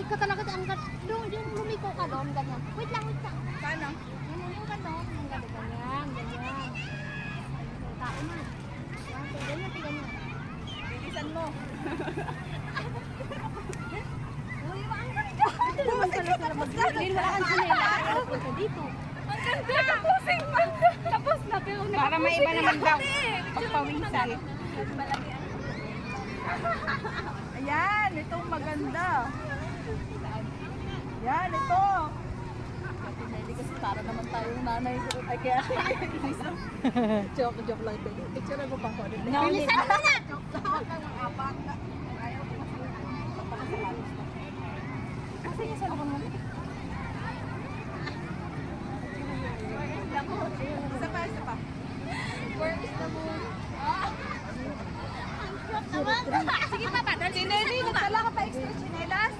ka talaga ang doon, yung lumiko ka doon, ganyan. Wait lang, wait lang. Paano? Ganyan yung ganun, yung ganyan, ganyan. Tao na. Ganyan, ganyan. Bilisan mo. Uy, ang ganda! Ito naman pala sila mag-green. Wala kang sinela. Punta dito. Ang ganda! Tapusin pa! Tapos na, pero Para may iba naman daw. Pagpawisan. Ayan, itong maganda. Yan, ito. Ate Nelly kasi para naman tayong nanay ko. Ay, kaya joke lang ito. Picture mo pa ko. Bilisan mo na! Kasi niya sa loob mo. Isa pa. Where is the moon? Naman. Sige pa, dali. Si Nelly, nagtala ka pa extra chinelas?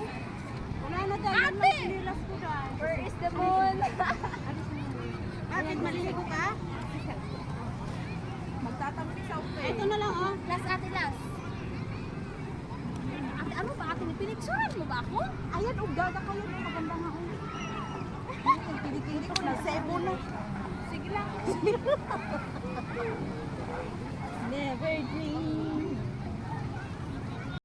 Wala na dyan. Ate! Sinilas ko dyan. Where is the moon? Bakit maliligo ka? Magtatampi sa upe. Ito na lang, oh. Last, ate, last. Ate, ano ba? Ate, pinicturean mo ba ako? Ayan, gaga kayo. Maganda nga. Pinikili ko na. Sebo na. Sige lang. Never dream.